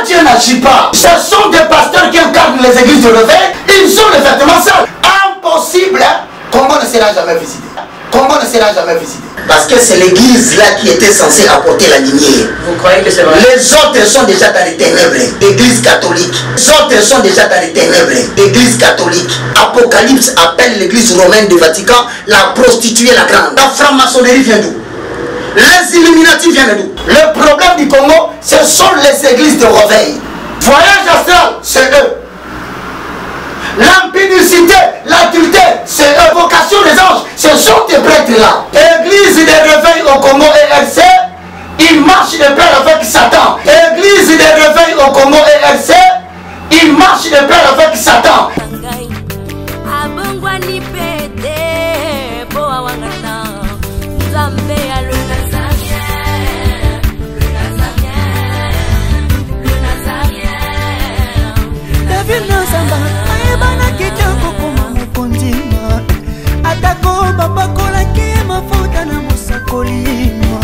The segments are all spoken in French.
Dieu n'agit pas, ce sont des pasteurs qui encadrent les églises de réveil, ils ont les vêtements sales. Impossible, hein? Congo ne sera jamais visité. Congo ne sera jamais visité. Parce que c'est l'église là qui était censée apporter la lumière. Vous croyez que c'est vrai? Les autres sont déjà dans les ténèbres d'église catholique. Les autres sont déjà dans les ténèbres d'église catholique. Apocalypse appelle l'église romaine du Vatican la prostituée la grande. La franc-maçonnerie vient d'où? Les Illuminati viennent d'où? Le problème du Congo, ce sont les églises de réveil. Voyage astral, c'est eux. L'impudicité, l'adultère, c'est eux. Vocation des anges, ce sont ces prêtres-là. Église des réveils au Congo ERC, ils marchent de pair avec Satan. Église des réveils au Congo ERC, ils marchent de pair avec Satan. Atako babakola ki mafuta na musakolima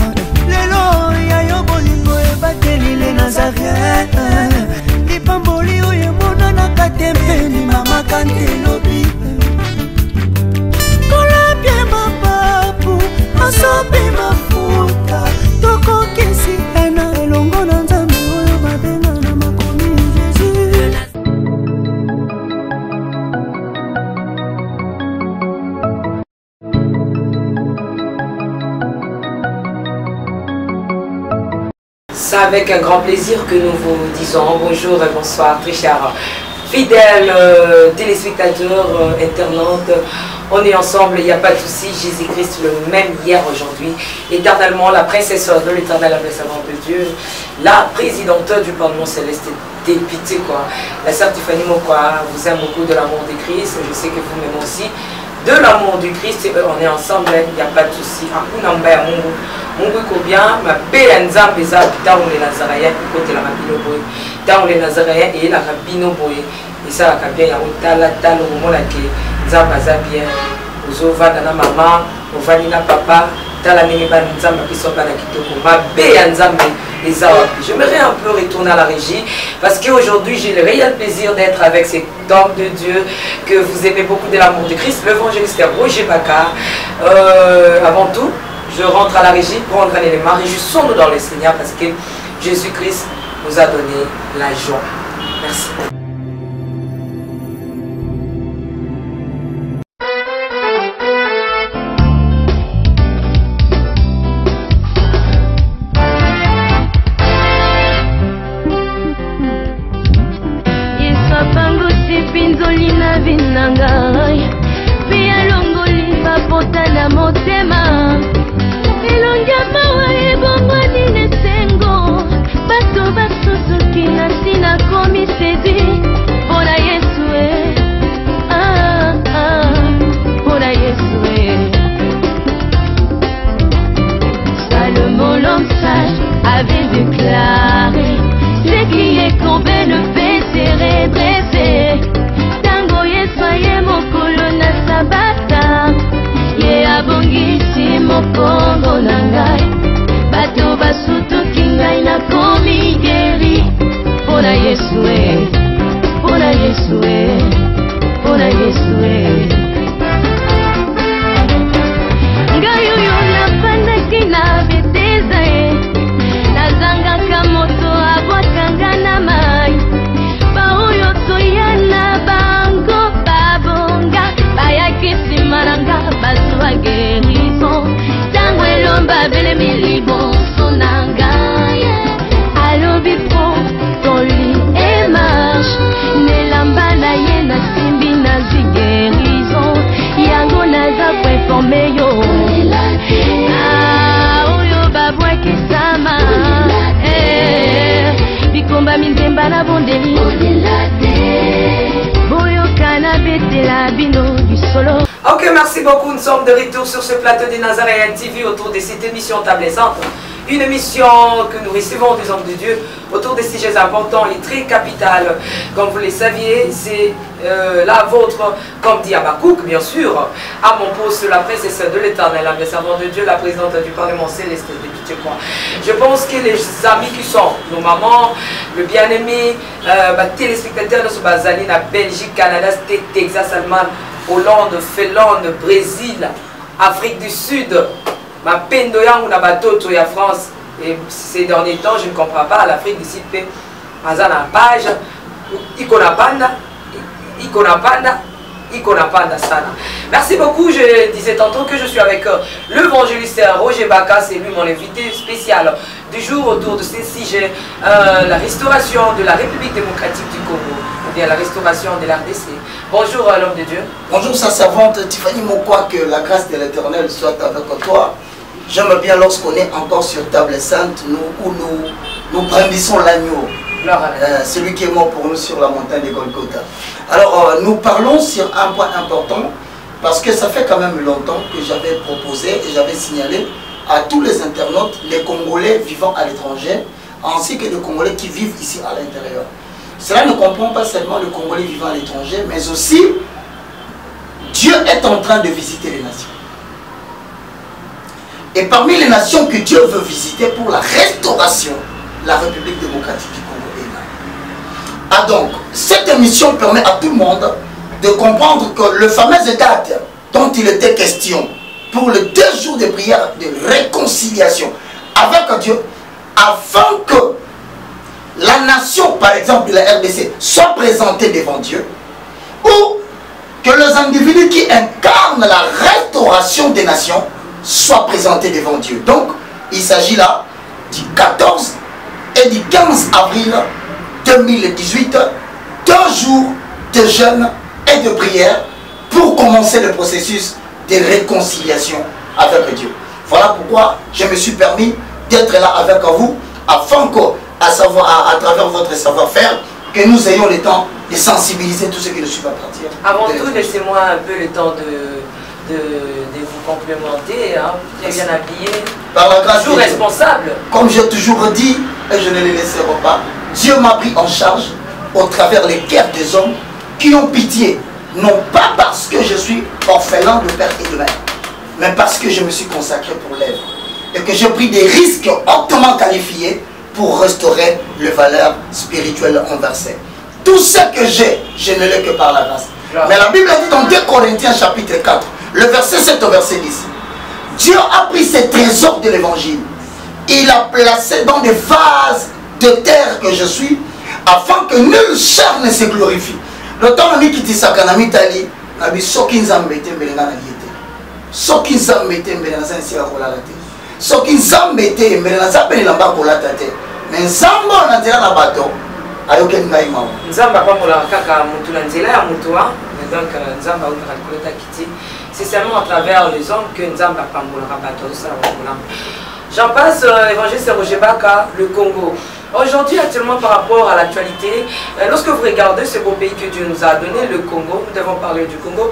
lelo ya yo bolingo ebateli le Nazareth lipamboli oyo mona na katempeni mama kantelobi kola pie mapapu masopi mafuta tokokisi ena elongo na nzambe oyo babenga na makomi Jésus. C'est avec un grand plaisir que nous vous disons bonjour et bonsoir, très chers fidèles téléspectateurs, internautes. On est ensemble, il n'y a pas de souci. Jésus-Christ le même hier, aujourd'hui. Éternellement, la princesse de l'éternel, la servante de Dieu, la présidente du Parlement céleste, députée, quoi. La sœur Tiffany Mokwa vous aime beaucoup de l'amour de Christ. Je sais que vous m'aimez aussi de l'amour du Christ. Et on est ensemble, il n'y a pas de souci. Mungu bien, ma belle nzambe za tango les Nazaréens côté la mabino boy, tango les Nazaréens et la rabino boy, et ça la bien ya otala talo mona ke nzamba za bien, ozova na maman, ovani na papa, tala nini ba nzamba qui sont pas na kitoko, ma belle nzambe les awapi. J'aimerais un peu retourner à la régie parce qu'aujourd'hui j'ai le réel plaisir d'être avec cet homme de Dieu que vous aimez beaucoup de l'amour de Christ, l'évangéliste Roger Baka. Avant tout, je rentre à la régie pour prendre un élément. Réjouissons-nous dans le Seigneur parce que Jésus-Christ nous a donné la joie. Merci. Ok, merci beaucoup. Nous sommes de retour sur ce plateau des Nazaréens TV autour de cette émission Table Centre. Une émission que nous recevons des hommes de Dieu autour des sujets importants et très capital. Comme vous le saviez, c'est la vôtre, comme dit Habakkuk, bien sûr, à mon poste, la princesse de l'Éternel, la servante de Dieu, la présidente du Parlement céleste de Kitchekoa. Je pense que les amis qui sont nos mamans, le bien-aimé, téléspectateurs de ce Bazali, la Belgique, Canada, Texas, Allemagne, Hollande, Finlande, Brésil, Afrique du Sud, ma pendoyang ou na batoto ya France. Et ces derniers temps, je ne comprends pas, l'Afrique du Sud, Azana page, Ikonapanda Sana. Merci beaucoup, je disais tantôt que je suis avec l'évangéliste Roger Baka, c'est lui mon invité spécial du jour autour de ces sujets, la restauration de la République démocratique du Congo, ou bien la restauration de l'RDC. Bonjour l'homme de Dieu. Bonjour sa servante Tiffany Mokwa, que la grâce de l'Éternel soit avec toi. J'aime bien lorsqu'on est encore sur table sainte, nous brandissons l'agneau. Celui qui est mort pour nous sur la montagne de Golgotha. Alors nous parlons sur un point important, parce que ça fait quand même longtemps que j'avais proposé et j'avais signalé à tous les internautes, les Congolais vivant à l'étranger, ainsi que les Congolais qui vivent ici à l'intérieur. Cela ne comprend pas seulement les Congolais vivant à l'étranger, mais aussi Dieu est en train de visiter les nations. Et parmi les nations que Dieu veut visiter pour la restauration, la République démocratique du Congo est là. Ah donc, cette émission permet à tout le monde de comprendre que le fameux date dont il était question pour les 2 jours de prière de réconciliation avec Dieu, afin que la nation, par exemple de la RDC, soit présentée devant Dieu, ou que les individus qui incarnent la restauration des nations soient présentés devant Dieu. Donc, il s'agit là du 14 et du 15 avril 2018, 2 jours de jeûne et de prière pour commencer le processus de réconciliation avec Dieu. Voilà pourquoi je me suis permis d'être là avec vous, afin que, à travers votre savoir-faire, que nous ayons le temps de sensibiliser tous ceux qui ne suivent pas partir. Avant tout, laissez-moi un peu le temps de vous complémenter, hein, très bien habillé, par la grâce toujours de Dieu. responsable. Comme j'ai toujours dit, et je ne les laisserai pas, Dieu m'a pris en charge au travers les cœurs des hommes qui ont pitié, non pas parce que je suis orphelin de père et de mère, mais parce que je me suis consacré pour l'œuvre et que j'ai pris des risques hautement qualifiés pour restaurer les valeurs spirituelles inversées. Tout ce que j'ai, je ne l'ai que par la grâce. Mais la Bible dit dans 2 Corinthiens chapitre 4, le verset 7 au verset 10, Dieu a pris ces trésors de l'évangile, il a placé dans des vases de terre que je suis, afin que nulle chair ne se glorifie. Le temps qui dit ça, quand on a mis Tali, on a dit soki nzambe te mbele na liete, soki nzambe te mbele na sansi ya kolala te, soki nzambe te mbele na zapeli na ba kolata te, mais nzambe na nzela na bato ayoke ngai mawa. Nzambe apamola kaka mutu na nzela ya mutu, donc nzambe autaka kolata kiti. C'est seulement à travers les hommes que Nzambe apamola bato ça. J'en passe, évangéliste Roger Baka, le Congo. Aujourd'hui, actuellement, par rapport à l'actualité, lorsque vous regardez ce beau pays que Dieu nous a donné, le Congo, nous devons parler du Congo,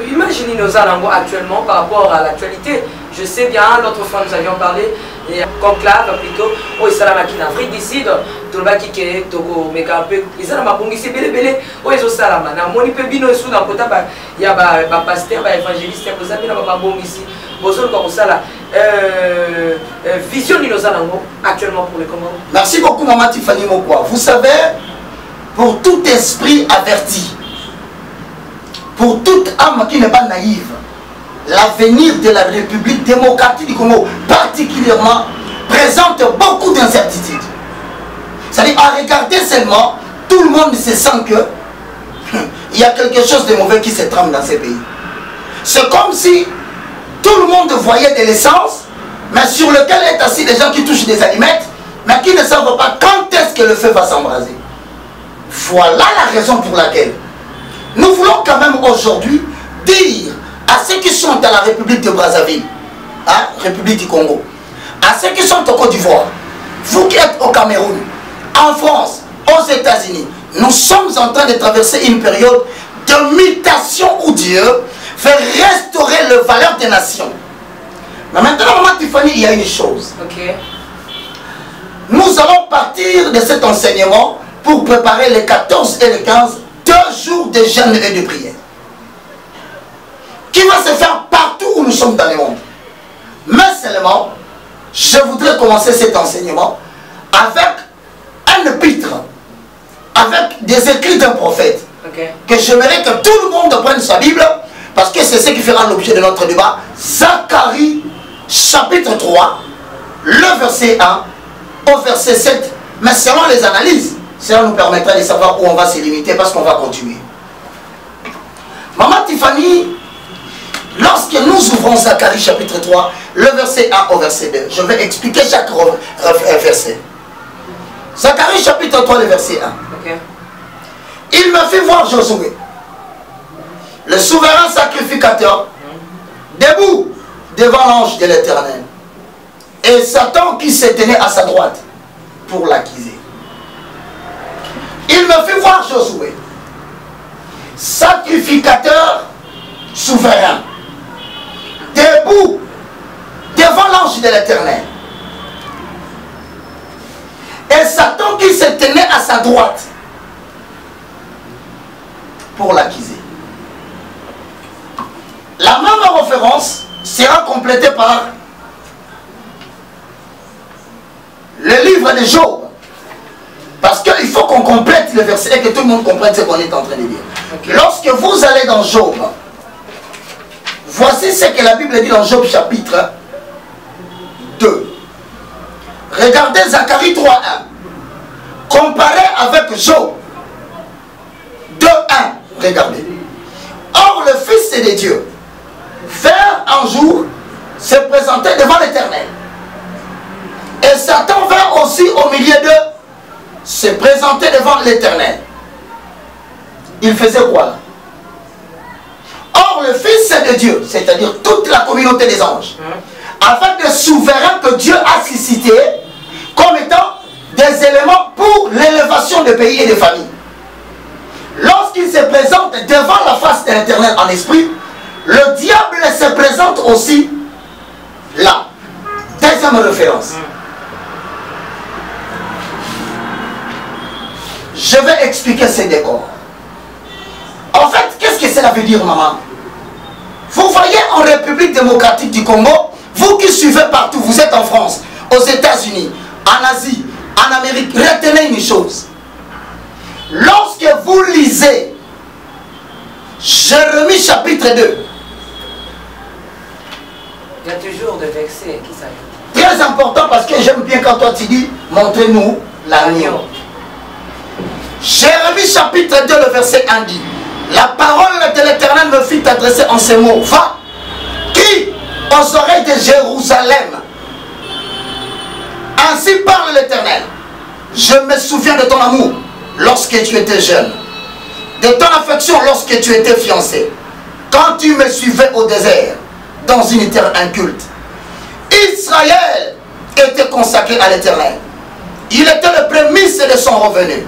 imaginez nos alentours actuellement par rapport à l'actualité. Je sais bien, l'autre fois nous avions parlé, et conclave plutôt, oh, il s'est en Afrique du Sud, tout le monde qui est Togo, mais un peu, ils sont en Bongisi, belé, oh, ils sont salama, na moni pe bino sous dans kota, il y a un pasteur, un évangéliste, vous avez un Bongisi, besoin comme ça là. Vision de nos alentours actuellement pour le Congo. Merci beaucoup, Maman Tiffany Mokwa. Vous savez, pour tout esprit averti, pour toute âme qui n'est pas naïve, l'avenir de la République démocratique du Congo, particulièrement, présente beaucoup d'incertitudes. C'est-à-dire, à regarder seulement, tout le monde se sent que il y a quelque chose de mauvais qui se trame dans ces pays. C'est comme si tout le monde voyait de l'essence, mais sur lequel est assis des gens qui touchent des allumettes, mais qui ne savent pas quand est-ce que le feu va s'embraser. Voilà la raison pour laquelle nous voulons quand même aujourd'hui dire à ceux qui sont à la République de Brazzaville, hein, République du Congo, à ceux qui sont au Côte d'Ivoire, vous qui êtes au Cameroun, en France, aux États-Unis, nous sommes en train de traverser une période de mutation où Dieu fait restaurer les valeurs des nations. Mais maintenant, maman Tiffany, il y a une chose. Ok. Nous allons partir de cet enseignement pour préparer les 14 et les 15, 2 jours de jeûne et de prière. Qui va se faire partout où nous sommes dans le monde. Mais seulement, je voudrais commencer cet enseignement avec un épître, avec des écrits d'un prophète. Okay. Que j'aimerais que tout le monde prenne sa Bible, parce que c'est ce qui fera l'objet de notre débat. Zacharie, chapitre 3, le verset 1 au verset 7. Mais selon les analyses, cela nous permettra de savoir où on va se limiter, parce qu'on va continuer. Maman Tiffany, lorsque nous ouvrons Zacharie chapitre 3, le verset 1 au verset 2, je vais expliquer chaque verset. Zacharie chapitre 3, le verset 1. Okay. Il me fit voir Josué, le souverain sacrificateur, debout devant l'ange de l'Éternel, et Satan qui se tenait à sa droite pour l'accuser. Il me fit voir Josué, sacrificateur souverain, debout devant l'ange de l'Éternel, et Satan qui se tenait à sa droite pour l'accuser. La même référence sera complétée par le livre de Job. Parce qu'il faut qu'on complète le verset et que tout le monde comprenne ce qu'on est en train de dire. Okay. Lorsque vous allez dans Job, voici ce que la Bible dit dans Job chapitre 2. Regardez Zacharie 3.1. Comparé avec Job 2.1. Regardez. Or le Fils de Dieu vers un jour se présenter devant l'Éternel. Et Satan vint aussi au milieu d'eux se présenter devant l'Éternel. Il faisait quoi là? Or le Fils de Dieu, c'est-à-dire toute la communauté des anges, avec des souverains que Dieu a suscités comme étant des éléments pour l'élévation des pays et des familles. Lorsqu'il se présente devant la face de l'Éternel en esprit, le diable se présente aussi là. Deuxième référence. Je vais expliquer ces décors. En fait, qu'est-ce que cela veut dire, maman? Vous voyez en République démocratique du Congo, vous qui suivez partout, vous êtes en France, aux États-Unis, en Asie, en Amérique, retenez une chose. Lorsque vous lisez Jérémie chapitre 2, il y a toujours des versets qui s'ajoutent. Très important parce que j'aime bien quand toi tu dis montrez-nous l'agneau. Jérémie chapitre 2, le verset 1 dit: la parole de l'Éternel me fit adresser en ces mots: va, crie aux oreilles de Jérusalem. Ainsi parle l'Éternel. Je me souviens de ton amour lorsque tu étais jeune, de ton affection lorsque tu étais fiancé, quand tu me suivais au désert, dans une terre inculte. Israël était consacré à l'Éternel. Il était le prémisse de son revenu.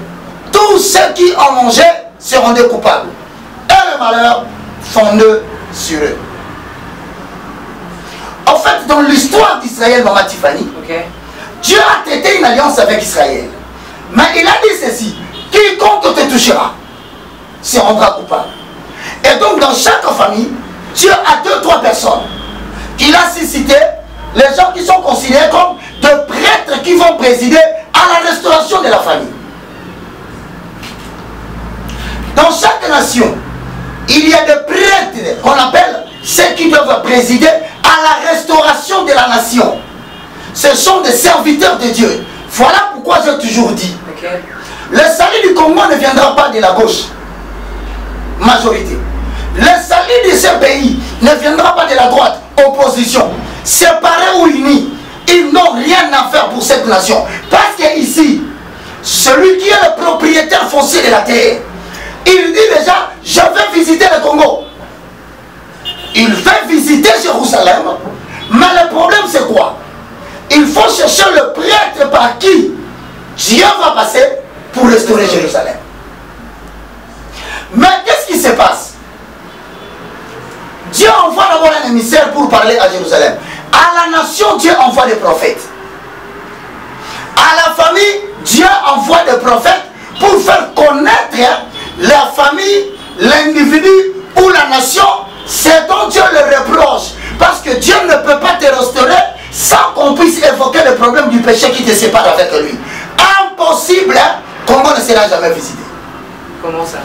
Tous ceux qui en mangeaient se rendaient coupables, et le malheur fondait sur eux. En fait, dans l'histoire d'Israël, Maman Tiffany, Dieu a traité une alliance avec Israël. Mais il a dit ceci: quiconque te touchera se rendra coupable. Et donc dans chaque famille, Dieu a 2-3 personnes qu'il a suscité, les gens qui sont considérés comme des prêtres qui vont présider à la restauration de la famille. Dans chaque nation, il y a des prêtres qu'on appelle ceux qui doivent présider à la restauration de la nation. Ce sont des serviteurs de Dieu. Voilà pourquoi j'ai toujours dit, le salut du Congo ne viendra pas de la gauche, majorité. Le salut de ce pays ne viendra pas de la droite, opposition. Séparés ou unis, ils n'ont rien à faire pour cette nation. Parce qu'ici, celui qui est le propriétaire foncier de la terre, il dit déjà: je vais visiter le Congo. Il fait visiter Jérusalem. Mais le problème c'est quoi? Il faut chercher le prêtre par qui Dieu va passer pour restaurer Jérusalem. Mais qu'est-ce qui se passe? Dieu envoie d'abord un émissaire pour parler à Jérusalem. À la nation, Dieu envoie des prophètes. À la famille, Dieu envoie des prophètes pour faire connaître la famille, l'individu ou la nation, c'est dont Dieu le reproche. Parce que Dieu ne peut pas te restaurer sans qu'on puisse évoquer le problème du péché qui te sépare avec lui. Impossible, hein? Congo ne sera jamais visité. Comment ça?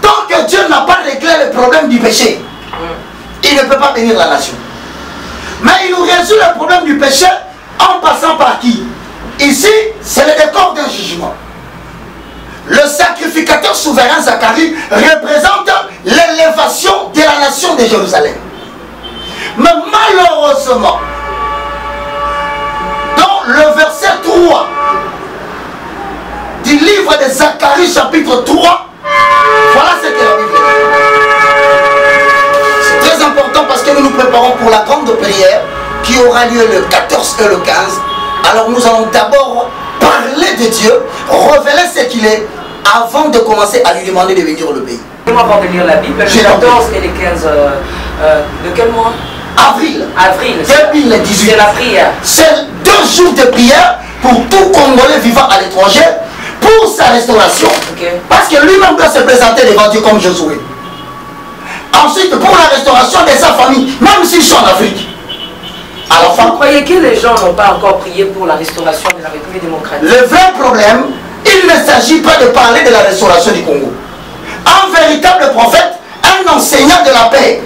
Tant que Dieu n'a pas réglé le problème du péché, il ne peut pas bénir la nation. Mais il nous résout le problème du péché en passant par qui? Ici, c'est le décor d'un jugement. Le sacrificateur souverain Zacharie représente l'élévation de la nation de Jérusalem. Mais malheureusement, dans le verset 3 du livre de Zacharie chapitre 3, voilà ce que la Bible dit. C'est très important parce que nous nous préparons pour la grande prière qui aura lieu le 14 et le 15. Alors nous allons d'abord parler de Dieu, révéler ce qu'il est, avant de commencer à lui demander de bénir le pays. Avant de lire la Bible, le 14 et le 15, de quel mois? Avril. Avril. 2018. C'est la prière. C'est 2 jours de prière pour tout Congolais vivant à l'étranger, pour sa restauration. Okay. Parce que lui-même doit se présenter devant Dieu comme Josué. Ensuite, pour la restauration de sa famille, même s'ils sont en Afrique. À la fin, vous croyez que les gens n'ont pas encore prié pour la restauration de la République démocratique? Le vrai problème, il ne s'agit pas de parler de la restauration du Congo. Un véritable prophète, un enseignant de la paix,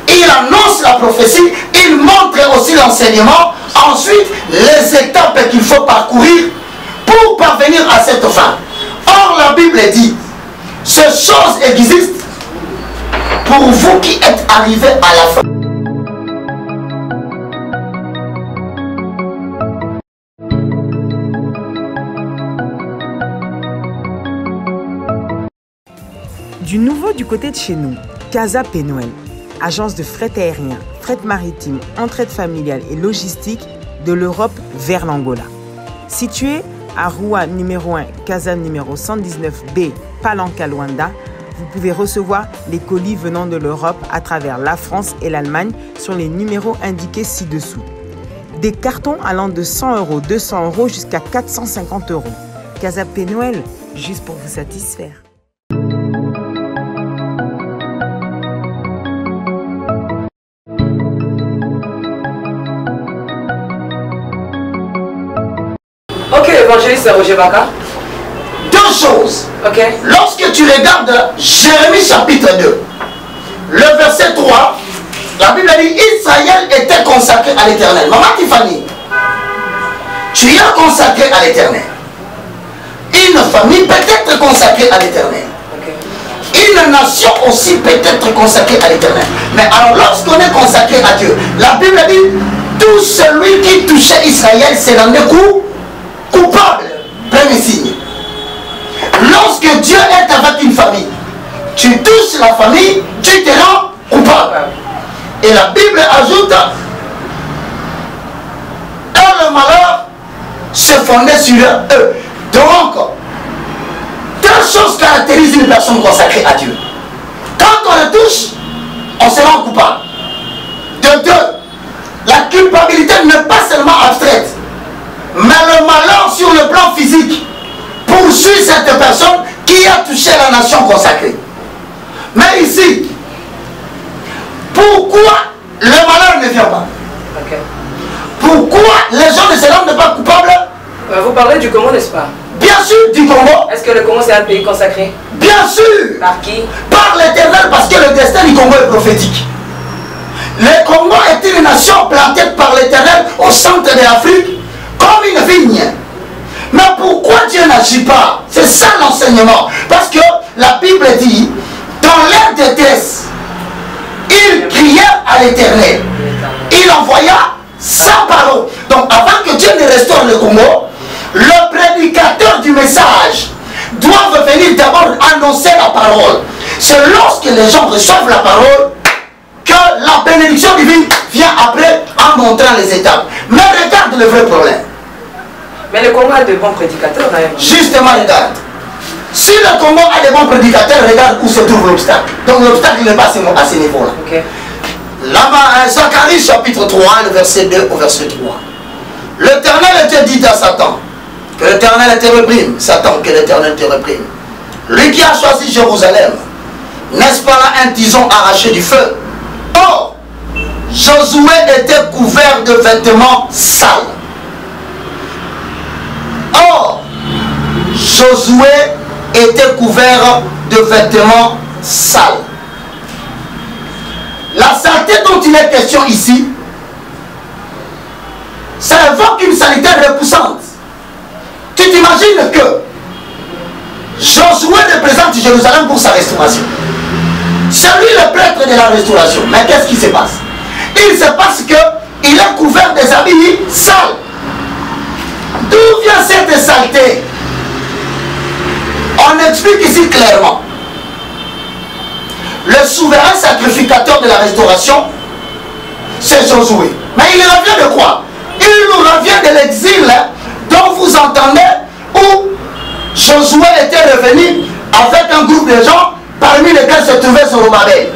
il annonce la prophétie, il montre aussi l'enseignement, ensuite les étapes qu'il faut parcourir pour parvenir à cette fin. Or la Bible dit, ces choses existent pour vous qui êtes arrivés à la fin. Du nouveau du côté de chez nous, Casa Pénoël, agence de fret aérien, fret maritime, entraide familiale et logistique de l'Europe vers l'Angola. Située à Roua numéro 1, Casa numéro 119B, Palanca Luanda, vous pouvez recevoir les colis venant de l'Europe à travers la France et l'Allemagne sur les numéros indiqués ci-dessous. Des cartons allant de 100 €, 200 € jusqu'à 450 €. Casa Pénoël, juste pour vous satisfaire. Ok, évangéliste Roger Baka. 2 choses. Ok. Lorsque tu regardes Jérémie chapitre 2, le verset 3, la Bible dit Israël était consacré à l'Éternel. Maman Tiffany, tu es consacré à l'Éternel. Une famille peut être consacrée à l'Éternel. Une nation aussi peut être consacrée à l'Éternel. Mais alors lorsqu'on est consacré à Dieu, la Bible dit tout celui qui touchait Israël c'est dans des coups coupable. Premier signe. Lorsque Dieu est avec une famille, tu touches la famille, tu te rends coupable. Et la Bible ajoute et le malheur se fondait sur eux. Donc, 2 choses caractérisent une personne consacrée à Dieu. Quand on le touche, on se rend coupable. De 2, la culpabilité n'est pas seulement abstraite, mais le malheur sur le plan physique poursuit cette personne qui a touché la nation consacrée. Mais ici, pourquoi le malheur ne vient pas? Pourquoi les gens ne se rendent pas coupables? Vous parlez du Congo, n'est-ce pas? Bien sûr, du Congo. Est-ce que le Congo c'est un pays consacré? Bien sûr. Par qui? Par l'Éternel, parce que le destin du Congo est prophétique. Le Congo est une nation plantée par l'Éternel au centre de l'Afrique comme une vigne. Mais pourquoi Dieu n'agit pas? C'est ça l'enseignement. Parce que la Bible dit, dans leur détresse, il criait à l'Éternel. Il envoya sa parole. Donc avant que Dieu ne restaure le Congo, le prédicateur du message doit venir d'abord annoncer la parole. C'est lorsque les gens reçoivent la parole que la bénédiction divine vient après en montrant les étapes. Mais regarde le vrai problème. Mais le Congo a de bons prédicateurs. Hein. Justement, regarde. Si le Congo a de bons prédicateurs, regarde où se trouve l'obstacle. Donc l'obstacle n'est pas à ce niveau-là. Okay. Zacharie chapitre 3, le verset 2 au verset 3. L'Éternel était dit à Satan, que l'Éternel te réprime, Satan, que l'Éternel te réprime. Lui qui a choisi Jérusalem, n'est-ce pas là un tison arraché du feu? Or, Josué était couvert de vêtements sales. Or, Josué était couvert de vêtements sales. La saleté dont il est question ici, ça évoque une saleté repoussante. Tu t'imagines que Josué représente Jérusalem pour sa restauration. C'est lui le prêtre de la restauration. Mais qu'est-ce qui se passe? Il se passe qu'il est couvert des habits sales. D'où vient cette saleté? On explique ici clairement. Le souverain sacrificateur de la restauration, c'est Josué. Mais il revient de quoi? Il nous revient de l'exil dont vous entendez, où Josué était revenu avec un groupe de gens parmi lesquels se trouvait Zorobabel.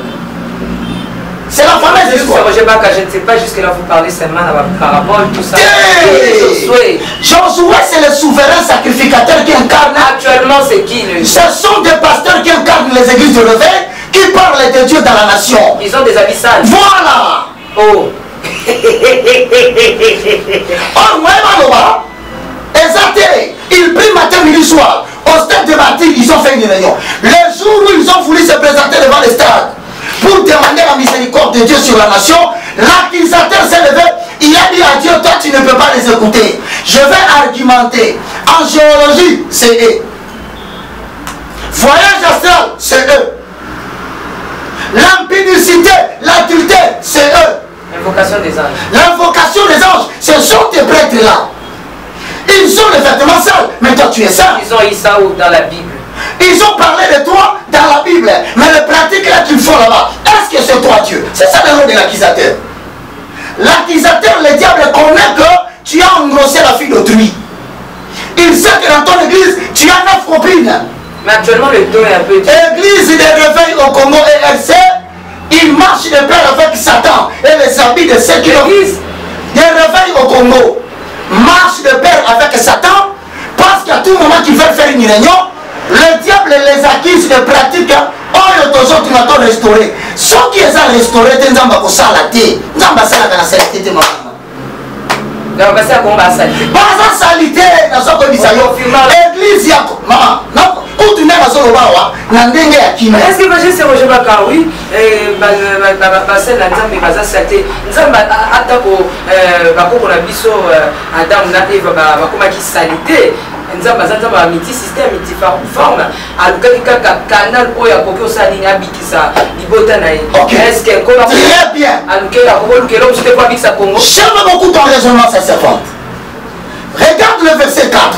C'est la fameuse histoire. Je ne sais pas jusque là vous parlez seulement par rapport à tout ça. Josué, c'est le souverain sacrificateur qui incarne. Actuellement, c'est qui lui? Ce sont des pasteurs qui incarnent les églises de réveil, qui parlent de Dieu dans la nation. Ils ont des habits sales. Voilà. Oh. Or, moi, Maloba, ils prient matin, midi, soir. Au stade de Martyr, ils ont fait une réunion. Le jour où ils ont voulu se présenter devant le stade pour demander la miséricorde de Dieu sur la nation, l'accusateur s'est levé. Il a dit à Dieu, toi tu ne peux pas les écouter. Je vais argumenter. En géologie, c'est eux. Voyage astral, c'est eux. L'impudicité, l'adultère, c'est eux. L'invocation des anges. L'invocation des anges, ce sont tes prêtres-là. Ils ont les vêtements sales, mais toi tu es sale. Ils ont eu ça dans la Bible. Ils ont parlé de toi dans la Bible, mais les pratiques là qu'ils font là-bas, est-ce que c'est toi Dieu? C'est ça le rôle de l'accusateur. L'accusateur, le diable connaît que tu as engrossé la fille d'autrui. Il sait que dans ton église, tu as 9 copines. Mais actuellement le taux est un peu... Église des réveils au Congo ERC, il marche de pair avec Satan et les habits de ceux qui ont... Des réveils au Congo marche de pair avec Satan, parce qu'à tout moment qu'ils veulent faire une réunion, le diable les accuse de pratiques. Oh, tu n'as pas restauré. Ceux qui ont restauré, tu n'as pas saleté. Tu n'as pas saleté. Tu n'as pas saleté. Pas saleté. Église, maman. Non, où tu n'es pas solo, est-ce que je sais Roger Baka, oui, c'est la dame, mais saleté. Nous avons beaucoup de biso, Adam, Naïve, qui saleté. Nous avons un multi système, multi forme. Alors, canal pour la coquille, ça n'a pas est-ce que très bien. J'aime beaucoup ton raisonnement, ça servante. Regarde le verset 4.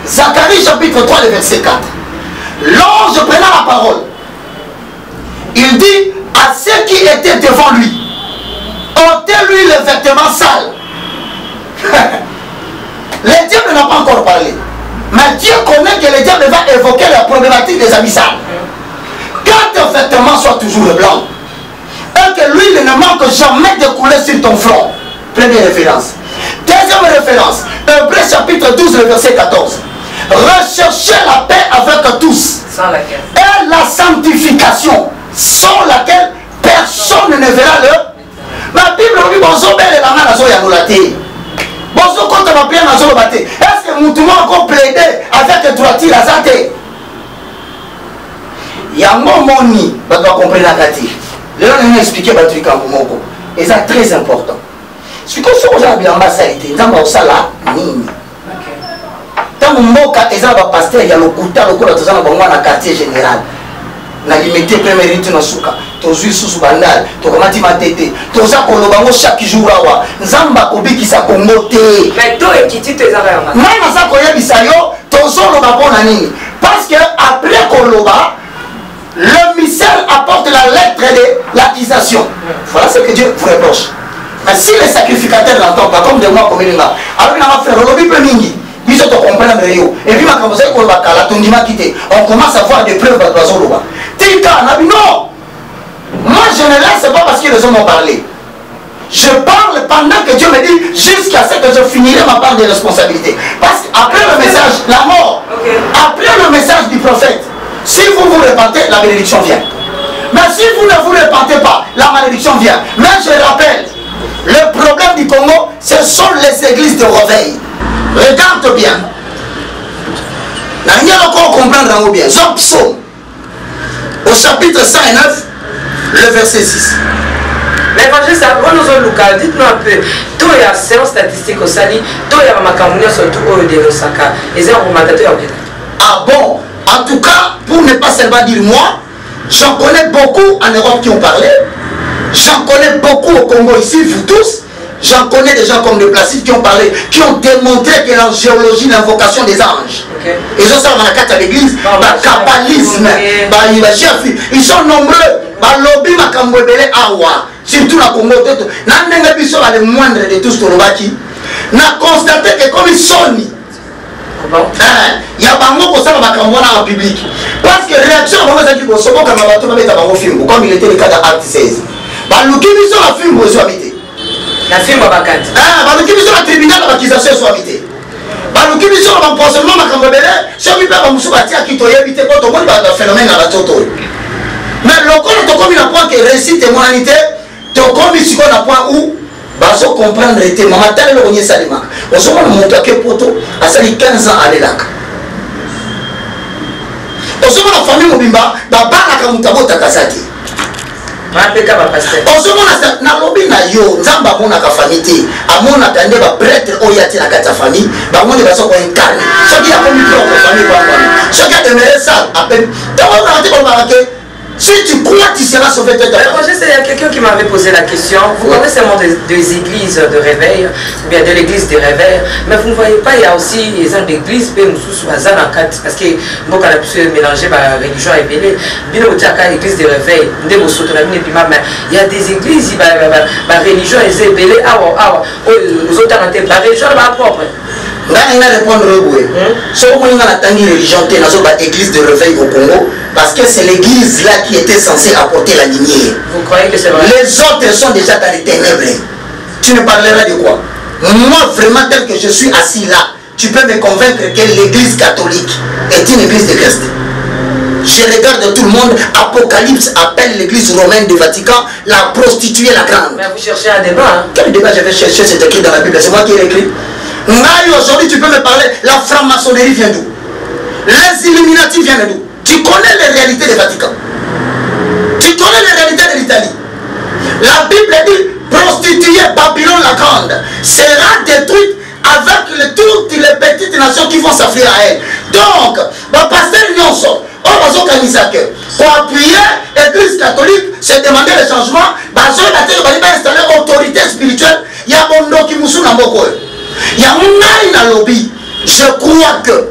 Zacharie chapitre 3, le verset 4. L'ange prenant la parole, il dit à ceux qui étaient devant lui, ôtez-lui les vêtements sales. Le diable n'a pas encore parlé. Mais Dieu connaît que le diable va évoquer la problématique des habits sales. Quand tes vêtements soient toujours blancs, et que l'huile ne manque jamais de couler sur ton front. Première référence. Deuxième référence, Hébreux chapitre 12, le verset 14. Recherchez la paix avec tous. Sans laquelle. Et la sanctification, sans laquelle personne ne verra le. Ma Bible dit bonjour, belle la main à Zoyanolate. Bonjour, quand on va prier dans le bâté. Est-ce que nous pouvons encore plaider avec droiture à Zate? Il y a un moment où on doit comprendre la Kati. Le nom nous expliquer le truc en Moko. Et c'est très important. Ce que ce que j'ai bien salité, nous avons ça là, nini. Tant que Moka est un pasteur, il y a le couteau, le couteau, dans le quartier général. Na limité premier rite na suka tozui susu bandal tokomati matete toza kolobango chaque jour awa nzamba kobikisa Kongo te mais to ekiti te ezaka yanga mai naza koyebisa yo tozoloba mpona nini parce que après koloba le missel apporte la lettre de l'accusation. Voilà ce que Dieu vous reproche. Mais si les sacrificateurs n'entendent pas comme de moi comme il m'a alors il va faire le lobby mingi. Et puis, on commence à voir des preuves dans le non. Moi, je ne laisse pas parce que les hommes ont parlé. Je parle pendant que Dieu me dit jusqu'à ce que je finirai ma part de responsabilité. Parce qu'après le message, la mort, après le message du prophète, si vous vous repentez, la bénédiction vient. Mais si vous ne vous repentez pas, la malédiction vient. Mais je rappelle, le problème du Congo, ce sont les églises de réveil. Regarde bien. Nous allons comprendre bien. Jean Psaume, au chapitre 109, le verset 6. Mais évangéliste, dites-nous un peu, tout il y a séance statistique au Sali, tout il y a ma camouflage surtout au de Osaka. Et c'est un commentateur. Ah bon? En tout cas, pour ne pas seulement dire moi, j'en connais beaucoup en Europe qui ont parlé. J'en connais beaucoup au Congo ici, vous tous. J'en connais des gens comme des Placide qui ont parlé, qui ont démontré que l'angéologie, l'invocation des anges. Et je sais dans la carte à l'église, le kabbalisme, ils sont nombreux. Lobby Makambwebele Awa, surtout la Congo, n'a biso le moindre de tous Tolobaki, n'a constaté que comme ils sont, il y a bango pour ça en public. Parce que réaction à qui comme il était le cas d'Acte 16. Baluki biso la film pour habiter. La film Babakat. Baluki biso la tribunal d'accusation soit habité. Baluki biso la pensionnement Makambwebele, ceux qui peuvent nous bâtir qui t'ont évité pour tout le monde dans le phénomène à la toto. Mais le corps est comme un point qui récite témoignité, tu as comme ici qu'on a point où baso comprendre les témoins. Matin le rogné salima. On se voit mon toque poto à sali 15 ans à l'élac. On se voit la famille Mobimba, baba na kamutabo takasati. On se voit na lobby na yo, nzamba mona ka famille, a mona tande ba prêtre oyati na kata famille, ba mona baso ko incarner. Ce qui a commis propre famille kwa famille. Ce qui a demeuré ça à peine. Tu vas rater pour marquer. Si tu crois, tu seras sauvé de ta famille. Il y a quelqu'un qui m'avait posé la question. Vous connaissez seulement des églises de réveil, bien de l'église de réveil, mais vous ne voyez pas, il y a aussi des gens d'église, parce que nous, on a pu mélanger la religion et l'église de réveil. Il y a des églises, la religion est ébélée, aux autres, la religion est propre. Il y a répondre si on a une religion, église de réveil au Congo, parce que c'est l'église là qui était censée apporter la lumière. Vous croyez que c'est vrai? Les autres sont déjà dans les ténèbres. Tu ne parleras de quoi? Moi, vraiment, tel que je suis assis là, tu peux me convaincre que l'église catholique est une église de Christ. Je regarde tout le monde, Apocalypse appelle l'église romaine du Vatican la prostituée la grande. Mais vous cherchez un débat, hein? Quel débat j'avais cherché? C'est écrit dans la Bible, c'est moi qui l'ai écrit. Aujourd'hui, tu peux me parler, la franc-maçonnerie vient d'où? Les Illuminati viennent d'où? Tu connais les réalités du Vatican. Tu connais les réalités de l'Italie. La Bible dit, prostituée Babylone la grande sera détruite avec toutes les petites nations qui vont s'afflier à elle. Donc, le pasteur Nyonso, on va s'organiser pour appuyer l'église catholique, se demander le changement, il va installer autorité spirituelle, il y a un monde qui moussou dans beaucoup. Il y a un lobby. Je crois que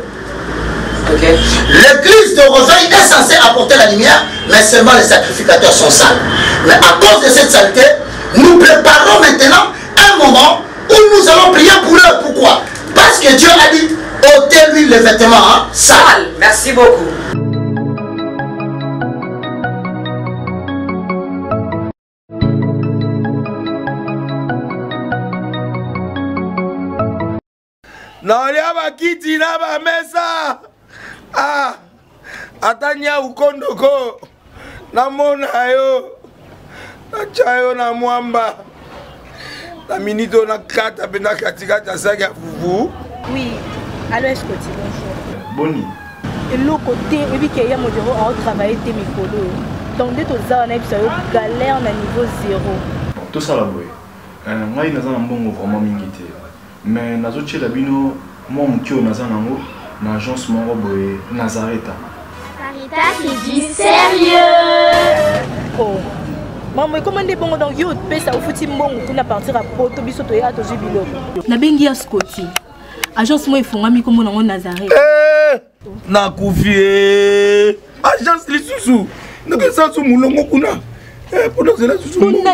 l'église de réveil est censée apporter la lumière, mais seulement les sacrificateurs sont sales. Mais à cause de cette saleté, nous préparons maintenant un moment où nous allons prier pour eux. Pourquoi? Parce que Dieu a dit, ôtez-lui les vêtements sales. Merci beaucoup. Naolia bakiti na ba mesa. Ah, atanya ukondoko. Namona yo. Nachayo na mwamba. La minito na kata bena katikata saki ya fufu. Oui, alors est-ce que tu bonjour. Boni. Et l'autre côté, et puis qu'il y a mon bureau à travailler tes micros. Donc dès que tu as une galère à niveau 0. Tout ça là, oui. Moi, il y a un bon vraiment mingité. Mais nazo tchela bino moi mukio naza nango na agence moko boye Nazareta. Sarita qui dit sérieux. Oh. Maman comment des bon donc yo pesa ufuti mbongo kuna partir à poto biso to ya to jibilo. Na bengi ya Scotty. Agence moi ifongami comme nango Nazareta. Na kufie. Agence lisusu. Naka sasu mulongo kuna. Kuna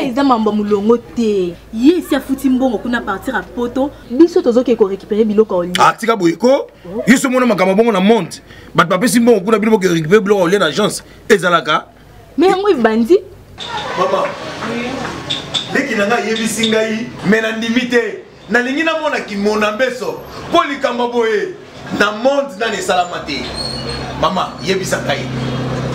eza mambo mulongo te. Ye si afuti mbongo kuna partir à poto biso tozoke ko récupérer biloko oli. Ah tika boyeko. Yeso mona makamba bongo na monte. Bat papa si mbongo kuna biloko récupérer biloko oli na agence ezalaka. Mais moi bandi Maman. Dès qu'il y a yebi singai, mais na limité. Na lingina mona ki mona beso. Poli kambaboye. Na monde na ne salamate. Maman, yebi singai.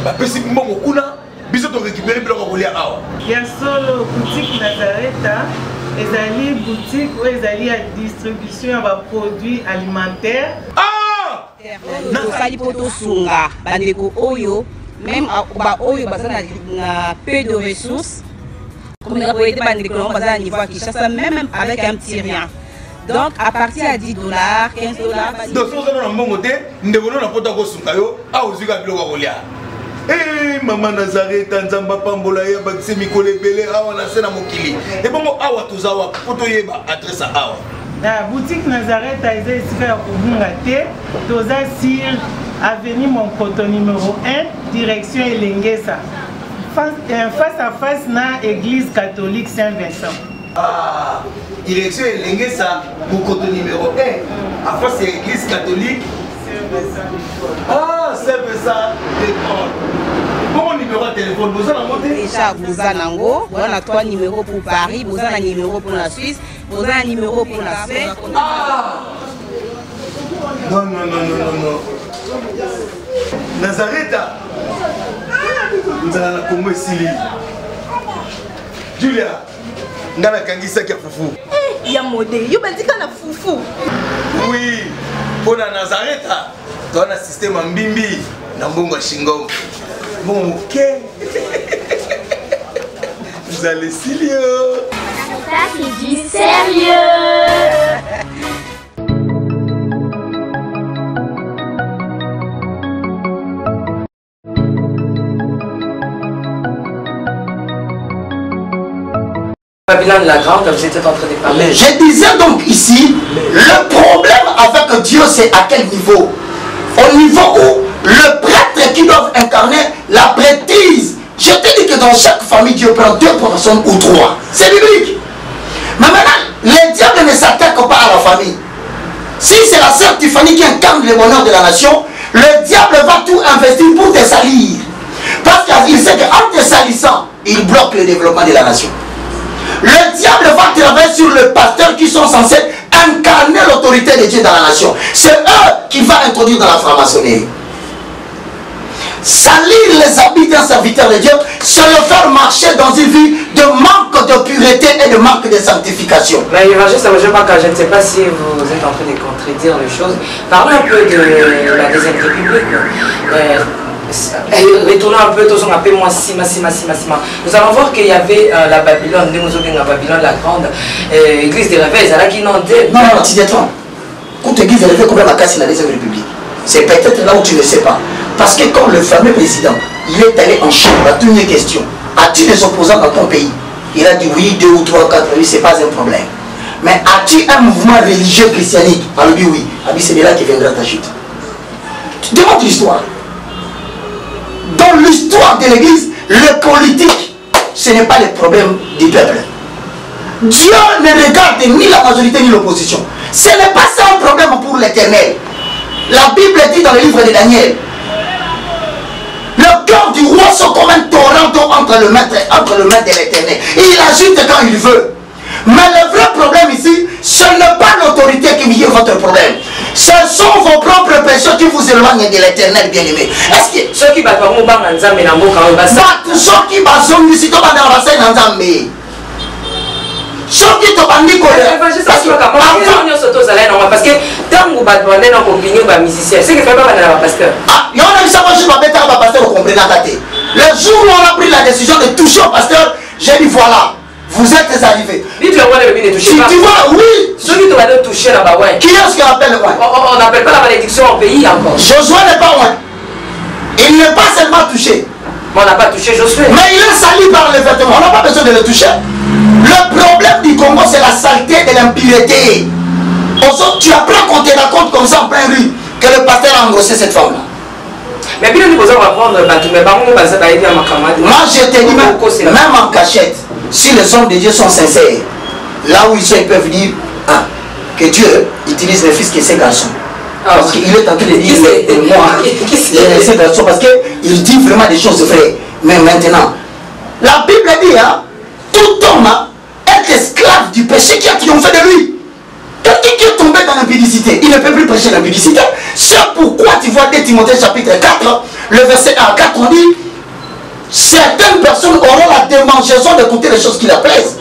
Ba pesi mbongo kuna. Biso to récupérer biloko kolia awa. Ya solo boutique Nazareta. Ezali boutique où ezali à distribution de produits alimentaires. Ah! Nakali poto sunga bandeko oyo même ba oyo bazana na peu de ressources comme la boîte bandeko bazana niveau Kinshasa même avec un petit rien. Donc à partir à 10 $, 15 $. Donc si vous avez un bon côté, nous devons na poto ko sunga yo, a ozika biloko kolia. Eh maman Nazareta nzamba pambola ya bakise mikole belé awa na sena mokili. Et bon awa tozawa poto yeba adresse awa. La boutique Nazareta est ici à Kubungate, Toza sur avenue Monkoto numéro 1, direction Elengesa. Face à face na église catholique Saint-Vincent. Ah, direction Elengesa, Monkoto numéro 1, à face de l'église catholique Saint-Vincent. Ah, Saint-Vincent d'école. Bon numéro de téléphone, vous en avez déjà, vous en avez, on a 3 numéros pour Paris, vous en avez un numéro pour la Suisse, vous avez un numéro pour la Suisse. Ah! Non. Nazareta, nous allons la Congo Sili. Julia, nous allons la Kangisa qui a foufou. Il y a modé, il y a un foufou. Oui, pour la Nazareta, tu as un système en bimbi, dans Bongo Shingo. Bon, ok. Vous allez sérieux. Ça, c'est du sérieux. Babylone la Grande, vous étiez en train de parler. Je disais donc ici, le problème avec Dieu, c'est à quel niveau? Au niveau où le prêtre qui doit incarner la prêtrise. Je te dis que dans chaque famille, Dieu prend 2 personnes ou 3. C'est biblique. Mais maintenant, le diable ne s'attaque pas à la famille. Si c'est la sœur Tiffany qui incarne le bonheur de la nation, le diable va tout investir pour te salir. Parce qu'il sait qu'en te salissant, il bloque le développement de la nation. Le diable va travailler sur les pasteurs qui sont censés incarner l'autorité de Dieu dans la nation. C'est eux qui vont introduire dans la franc-maçonnerie. Salir les habits d'un serviteur de Dieu, c'est le faire marcher dans une vie de manque de pureté et de manque de sanctification. Mais évangéliste, je ne sais pas si vous êtes en train de contredire les choses. Parlez un peu de la Deuxième République. Retournons un peu, tous on appelle moi Sima. Nous allons voir qu'il y avait la Babylone, la Babylone la Grande, l'église des réveils, c'est là qui n'en dit. Non, tu dis-toi. Quand l'église des réveils, combien la casse la Deuxième République? C'est peut-être là où tu ne sais pas. Parce que quand le fameux président, il est allé en Chine, il a tenu une question. As-tu des opposants dans ton pays? Il a dit oui, 2 ou 3, 4, oui, c'est pas un problème. Mais as-tu un mouvement religieux christianique? Alors oui. Ah, c'est de là qui viendra ta chute. Tu demandes l'histoire. Dans l'histoire de l'église, le politique, ce n'est pas le problème du peuple. Dieu ne regarde ni la majorité ni l'opposition. Ce n'est pas ça un problème pour l'éternel. La Bible dit dans le livre de Daniel, le cœur du roi sont comme un torrent entre le maître de l'éternel. Il agite quand il veut. Mais le vrai problème ici, ce n'est pas l'autorité qui vient votre problème. Ce sont vos propres péchés qui vous éloignent de l'éternel bien-aimé. Est-ce que ceux qui battent au bas dans Nzambe na mboka o basa ceux qui battent ici to ba dans bassin dans Nzambe. Ceux qui te bandit colère. Parce que tant que vous battez dans l'opinion des musiciens, c'est que fait pas dans le pasteur. Ah, il y a un ça je vais mettre à pasteur au comprenant tâté. Le jour où on a pris la décision de toucher au pasteur, j'ai dit voilà. Vous êtes arrivés. Dites le roi de toucher. Si tu vois, oui. Ceux qui doivent toucher là-bas, ouais. Qui est-ce qu'on appelle ouais? On n'appelle pas la malédiction au pays encore. Josué n'est pas loin. Il n'est pas seulement touché. Mais on n'a pas touché Josué. Mais il est sali par les vêtements. On n'a pas besoin de le toucher. Le problème du Congo, c'est la saleté et l'impureté. Tu apprends qu'on te raconte comme ça en plein rue que le pasteur a engrossé cette femme-là. Mais bien, nous allons apprendre. Moi, je te dis, même en cachette, si les hommes de Dieu sont sincères, là où ils sont, ils peuvent dire que Dieu utilise les fils que ces garçons. Parce qu'il est en train de dire moi, ces garçons, parce qu'il dit vraiment des choses vraies. Mais maintenant, La Bible dit, hein, tout homme est esclave du péché qui a triomphé de lui. Quelqu'un qui est tombé dans l'impudicité, il ne peut plus prêcher l'impudicité. C'est pourquoi tu vois 2 Timothée chapitre 4, le verset 1 à 4, on dit, certaines personnes auront la démangeaison d'écouter les choses qui leur plaisent.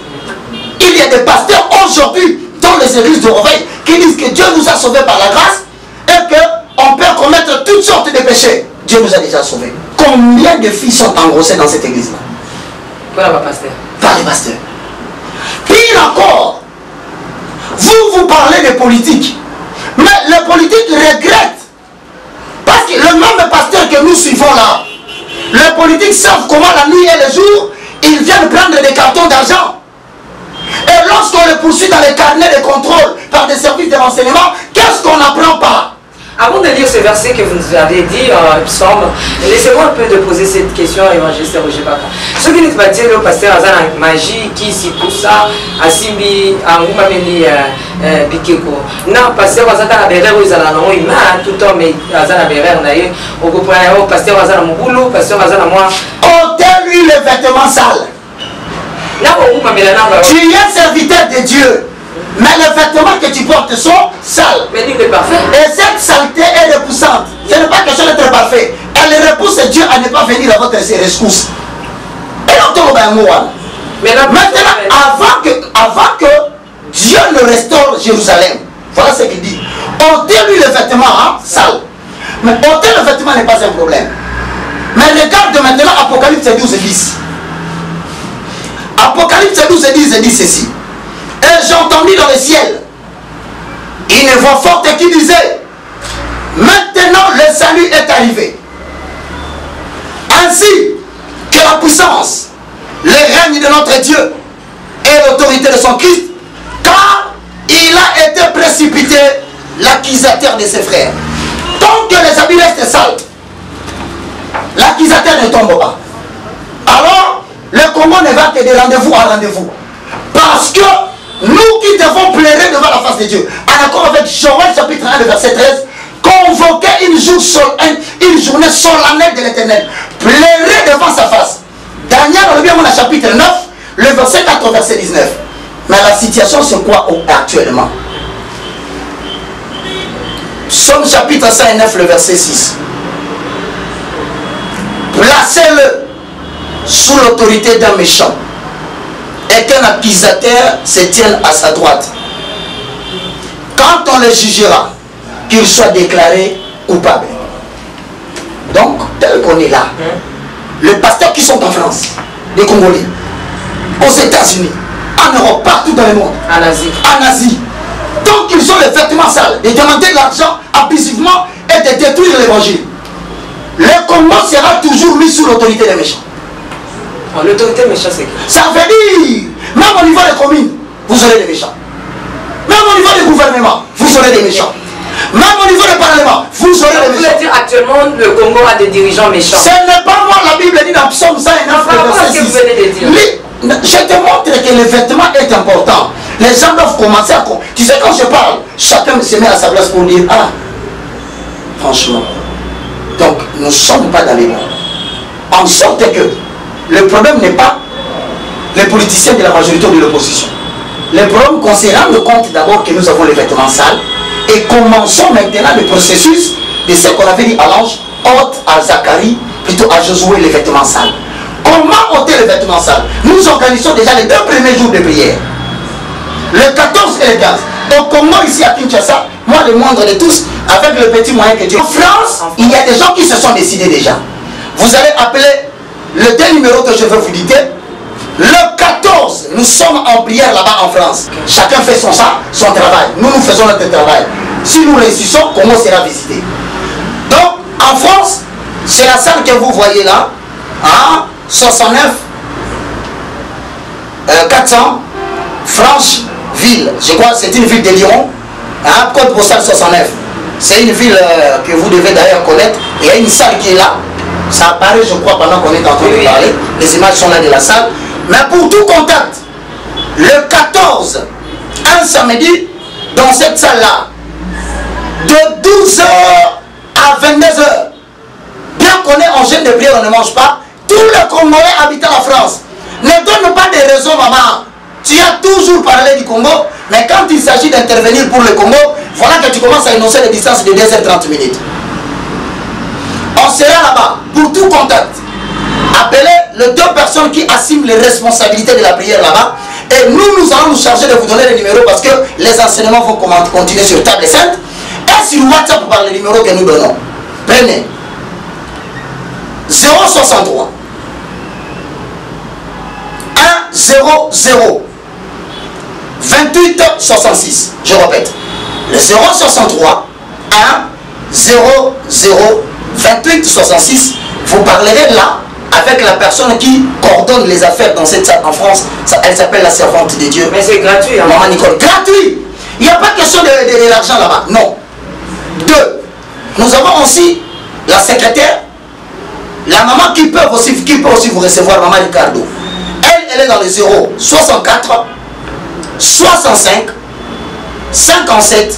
Il y a des pasteurs aujourd'hui dans les églises de réveil qui disent que Dieu nous a sauvés par la grâce et qu'on peut commettre toutes sortes de péchés. Dieu nous a déjà sauvés. Combien de filles sont engrossées dans cette église-là? Par les pasteurs. Par les pasteurs. Pire encore, vous parlez de politique, mais les politiques regrettent. Parce que le même pasteur que nous suivons là, les politiques savent comment la nuit et le jour, ils viennent prendre des cartons d'argent. Et lorsqu'on les poursuit dans les carnets de contrôle par des services de renseignement, qu'est-ce qu'on n'apprend pas? Avant de lire ce verset que vous nous avez dit, Psaume, laissez-moi un peu de poser cette question à l'évangéliste Roger Baka. Ce qui nous dit, le pasteur Azana Magie, qui s'y pousse à Simbi, à Moumameni Bikeko. Non, pasteur Azana Berer, ils ont une main, tout homme Azana Berer, d'ailleurs, au pasteur Azana Mouboulou, pasteur Azana moi. Ôtez-lui les vêtements sales. Tu es serviteur de Dieu. Mais les vêtements que tu portes sont sales. Mais Dieu est parfait. Et cette saleté est repoussante. Ce n'est pas question d'être parfait. Elle repousse Dieu à ne pas venir à votre rescousse. Et maintenant, avant que Dieu ne restaure Jérusalem, voilà ce qu'il dit. Ôtez-lui les vêtements sales. Mais ôter le vêtement n'est pas un problème. Mais regarde maintenant Apocalypse 12 et 10. Apocalypse 12 et 10 dit ceci. Et j'entendis dans le ciel une voix forte qui disait, maintenant le salut est arrivé, ainsi que la puissance, le règne de notre Dieu et l'autorité de son Christ, car il a été précipité l'accusateur de ses frères. Tant que les habits restent sales, l'accusateur ne tombe pas. Alors le Congo ne va que de rendez-vous en rendez-vous, parce que nous qui devons pleurer devant la face de Dieu, en accord avec Joël chapitre 1, verset 13, convoquer une journée solennelle de l'Éternel, pleurer devant sa face. Daniel, on le bien au chapitre 9, le verset 4, verset 19. Mais la situation c'est quoi actuellement? Psaume chapitre 109, le verset 6. Placez-le sous l'autorité d'un méchant, et qu'un accusateur se tienne à sa droite. Quand on le jugera, qu'il soit déclaré coupable. Donc, tel qu'on est là, les pasteurs qui sont en France, les Congolais, aux États-Unis, en Europe, partout dans le monde, en Asie, tant qu'ils ont les vêtements sales, de demander de l'argent abusivement et de détruire l'évangile, le Congo sera toujours mis sous l'autorité des méchants. L'autorité méchante, c'est quoi? Ça veut dire, même au niveau des communes, vous aurez des méchants. Même au niveau du gouvernement, vous aurez des méchants. Même au niveau du parlement, vous aurez des méchants. Vous voulez dire actuellement le Congo a des dirigeants méchants? Ce n'est pas moi, la Bible dit dans Psaume 109, verset 6. Je te montre que le vêtement est important. Les gens doivent commencer à... Tu sais, quand je parle, chacun se met à sa place pour dire, ah, franchement. Donc, nous ne sommes pas dans les bons. En sorte que le problème n'est pas les politiciens de la majorité ou de l'opposition. Le problème qu'on se rende compte d'abord que nous avons les vêtements sales et commençons maintenant le processus de ce qu'on avait dit à l'ange, ôte à Zacharie, plutôt à Josué les vêtements sales. Comment ôter les vêtements sales? Nous organisons déjà les 2 premiers jours de prière. Le 14 et le 15. Donc comment ici à Kinshasa, moi le moindre de tous, avec le petit moyen que Dieu... En France, il y a des gens qui se sont décidés déjà. Vous allez appeler le 2 numéros que je vais vous dicter. Le 14, nous sommes en prière là-bas en France. Chacun fait son travail. Nous faisons notre travail. Si nous réussissons, comment sera visité? Donc, en France, c'est la salle que vous voyez là. 69 400 Francheville. Je crois que c'est une ville de Lyon. Code postal 69. C'est une ville que vous devez d'ailleurs connaître. Il y a une salle qui est là. Ça apparaît, je crois, pendant qu'on est en train de parler. Les images sont là de la salle. Mais pour tout contact, le 14, un samedi, dans cette salle-là, de 12h à 22h, bien qu'on est en jeûne de prière, on ne mange pas, tous les Congolais habitant la France, Ne donne pas de raisons, maman. Tu as toujours parlé du Congo, mais quand il s'agit d'intervenir pour le Congo, voilà que tu commences à énoncer les distances de 2h30 minutes. On sera là-bas pour tout contact. Appelez les 2 personnes qui assument les responsabilités de la prière là-bas. Et nous allons nous charger de vous donner les numéros parce que les enseignements vont continuer sur Table Sainte et sur WhatsApp par les numéros que nous donnons. Prenez 063 100 28 66. Je répète. Le 063 100 28 66. Vous parlerez là avec la personne qui coordonne les affaires dans cette salle en France. Elle s'appelle la servante de Dieu. Mais c'est gratuit. Hein? Maman Nicole. Gratuit. Il n'y a pas question de l'argent là-bas. Non. 2. Nous avons aussi la secrétaire, la maman qui peut aussi vous recevoir, maman Ricardo. Elle est dans le 0 64 65 57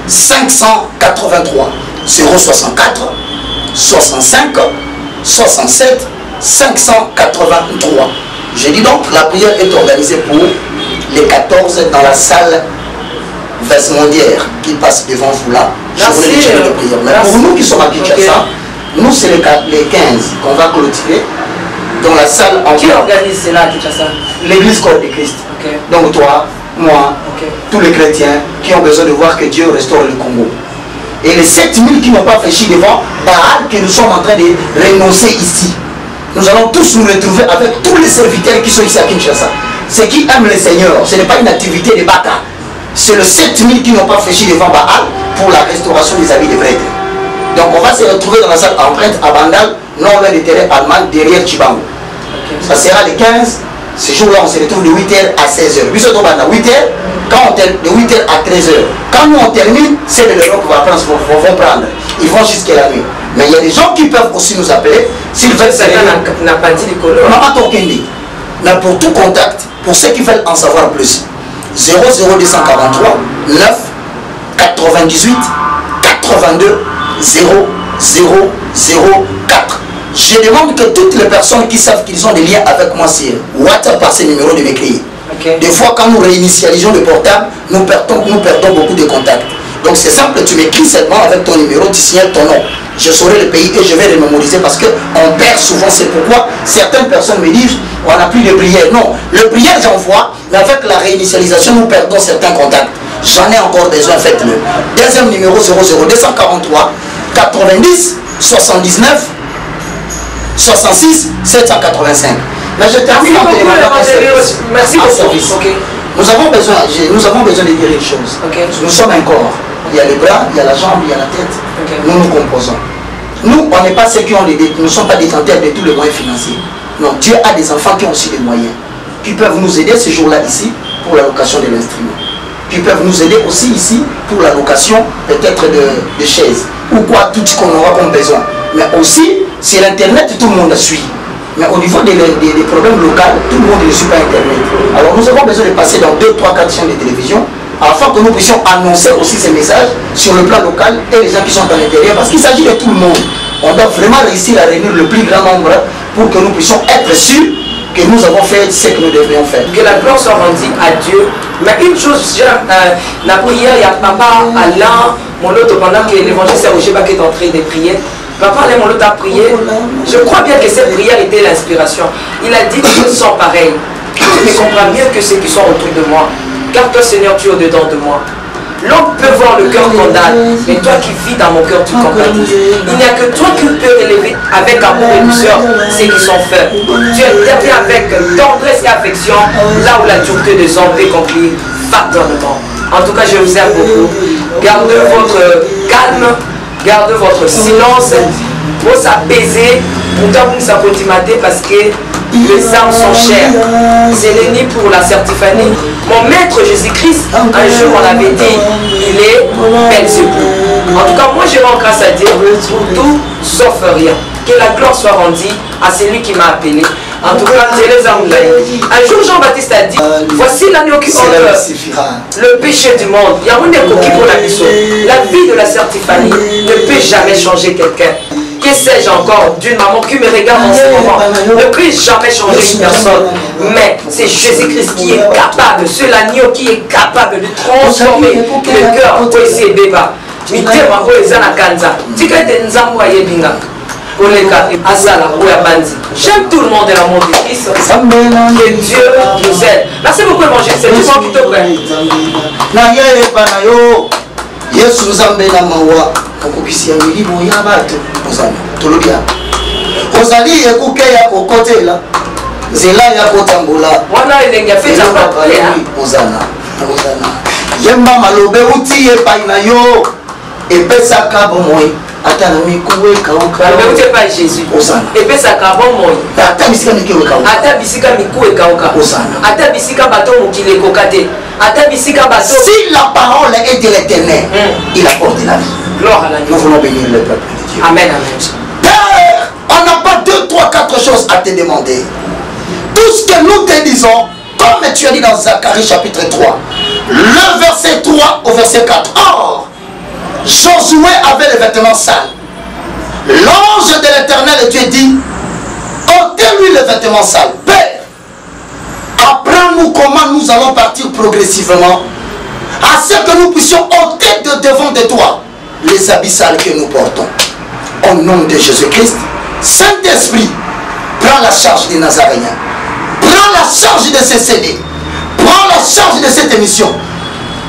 583. 064 65 67 583. Je dis donc, la prière est organisée pour les 14 dans la salle Vesmondière qui passe devant vous là. Je voulais les chaînes de prière. Mais pour nous qui sommes à Kinshasa, nous c'est les 15 qu'on va clôturer dans la salle en Qui organise cela à Kinshasa? L'église Corps de Christ. Donc toi, moi, tous les chrétiens qui ont besoin de voir que Dieu restaure le Congo. Et les 7000 qui n'ont pas fléchi devant Baal que nous sommes en train de renoncer ici. Nous allons tous nous retrouver avec tous les serviteurs qui sont ici à Kinshasa. Ceux qui aiment le Seigneur, ce n'est pas une activité de bata. C'est le 7000 qui n'ont pas fléchi devant Baal pour la restauration des habits de prêtres. Donc on va se retrouver dans la salle empreinte à Bandal, non loin des terrains allemands, derrière Chibango. Ça sera le 15. Ce jour-là, on se retrouve de 8h à 16h. 8h, quand on termine, de 8h à 13h. Quand nous on termine, c'est le gens qui vont prendre. Ils vont jusqu'à la nuit. Mais il y a des gens qui peuvent aussi nous appeler. S'ils veulent n'a pas dit les colons. Mais pour tout contact, pour ceux qui veulent en savoir plus, 00243 9 98 82 0004. Je demande que toutes les personnes qui savent qu'ils ont des liens avec moi sur WhatsApp par ces numéros de m'écrire. Des fois, quand nous réinitialisons le portable, nous perdons beaucoup de contacts. Donc c'est simple, tu m'écris seulement avec ton numéro, tu signales ton nom. Je saurai le pays et je vais le mémoriser parce qu'on perd souvent. C'est pourquoi certaines personnes me disent on n'a plus de prière. Non, le prière j'envoie, mais avec la réinitialisation, nous perdons certains contacts. J'en ai encore besoin, faites-le. Deuxième numéro 00243 90 79 66 785. Mais je termine en téléphone. Merci beaucoup. Nous avons besoin de dire une chose. Nous sommes un corps. Il y a les bras, il y a la jambe, il y a la tête. Nous nous composons. Nous, on n'est pas ceux qui ont nous ne sommes pas détenteurs de tous les moyens financiers. Non, Dieu a des enfants qui ont aussi des moyens, qui peuvent nous aider ce jour-là ici pour la location de l'instrument, qui peuvent nous aider aussi ici pour la location peut-être de chaises ou quoi, tout ce qu'on aura comme besoin. Mais aussi, sur l'internet, tout le monde suit. Mais au niveau des problèmes locaux, tout le monde ne suit pas internet. Alors nous avons besoin de passer dans 2, 3, 4 chaînes de télévision afin que nous puissions annoncer aussi ces messages sur le plan local et les gens qui sont à l'intérieur, parce qu'il s'agit de tout le monde. On doit vraiment réussir à réunir le plus grand nombre pour que nous puissions être sûrs que nous avons fait ce que nous devrions faire. Que la gloire soit rendue à Dieu. Mais une chose, la prière, il y a papa Alain, mon autre, pendant que l'évangéliste Roger Bac est en train de prier, papa Alain, mon autre a prié. Je crois bien que cette prière était l'inspiration. Il a dit que je sens pareil. Je ne comprends mieux que ceux qui sont autour de moi. Car toi, Seigneur, tu es au-dedans de moi. L'homme peut voir le cœur condamné, mais toi qui vis dans mon cœur, tu compatis. Il n'y a que toi qui peux élever avec amour et douceur ceux qui sont faibles. Tu interviens avec tendresse et affection là où la dureté des hommes peut conclure fatalement. En tout cas, je vous aime beaucoup. Gardez votre calme, gardez votre silence, vous apaiser, pourtant vous s'approtimez parce que les âmes sont chères. C'est l'ennemi pour la Certifanie. Mon maître Jésus-Christ, un jour on avait dit, il est Belzébuth. En tout cas, moi je rends grâce à Dieu pour tout sauf rien. Que la gloire soit rendue à celui qui m'a appelé. En tout cas, je les aime. Un jour Jean-Baptiste a dit, voici l'agneau qui ôte le péché du monde. Il y a un coquille pour la mission. La vie de la Certifanie ne peut jamais changer quelqu'un. que sais-je encore, d'une maman qui me regarde en ce moment, ne puisse jamais changer une personne. Mais c'est Jésus-Christ qui est capable, c'est l'agneau qui est capable de transformer le cœur pour essayer de bébé. J'aime tout le monde de l'amour de Christ. Que Dieu nous aide. Merci beaucoup, évangile. C'est du bon qui te plaît. Yesu nzambe na mawa okopisia milimo ya bato tolokia ozali ekuke ya kokotela nzela ya kotambola wana elenge afeta ozana yemba malobe uti epai na yo epesaka bomoi ata na mikuwe kauka malobe uti epai Jésus ozana epesaka bomoi ata bisika mikuwe kauka ata bisika mikuwe kauka ozana ata bisika bato mokile kokate. Si la parole est de l'Éternel, il apporte la vie. Gloire à la vie. Nous voulons bénir le peuple de Dieu. Amen, amen. Père, on n'a pas 2, 3, 4 choses à te demander. Tout ce que nous te disons, comme tu as dit dans Zacharie chapitre 3, le verset 3 au verset 4. Or, Josué avait les vêtements sales. L'ange de l'Éternel, Dieu dit, ôtez-lui les vêtements sales. Père, apprends-nous comment nous allons partir progressivement à ce que nous puissions ôter de devant de toi les habits sales que nous portons. Au nom de Jésus-Christ, Saint-Esprit, prends la charge des Nazaréens. Prends la charge de ces CD. Prends la charge de cette émission.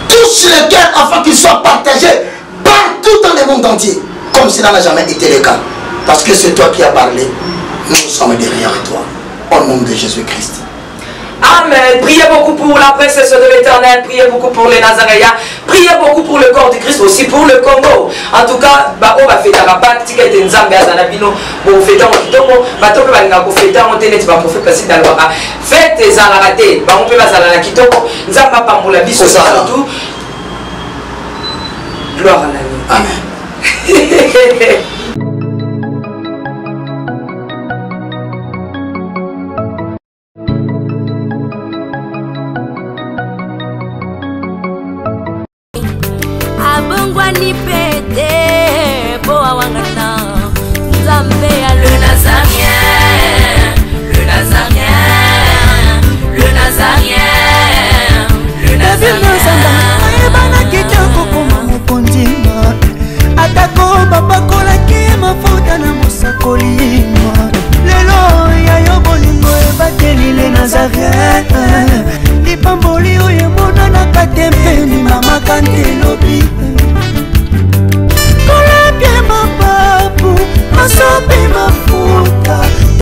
Touche les cœurs afin qu'ils soient partagés partout dans le monde entier. Comme cela n'a jamais été le cas. Parce que c'est toi qui as parlé. Nous sommes derrière toi. Au nom de Jésus-Christ. Amen. Priez beaucoup pour la princesse de l'Éternel. Priez beaucoup pour les Nazaréens. Priez beaucoup pour le corps de Christ, aussi pour le Congo. En tout cas, on va faire la partie qui est Nzambe Azanabino. Bon, faites un kitongo. Bato pe balinga ko fêter on tenet ba prophète parce que dans le fête ezalaraté. Ba on peut bazala na kitoko. Nzamba pambola biso surtout. Gloire à la vie. Amen. Abongwani pete boa wangana Nzambe ya le Nazarien, le Nazarien, le Nazarien, le Nazarien. Ebana kitoko koma mokondima atako babakolaki mafuta na mosakolima lelo ya yo bolingo ebateli le Nazarien lipamboli oyo emonanaka te mpeni mama kantelobi kolapie mapapu masope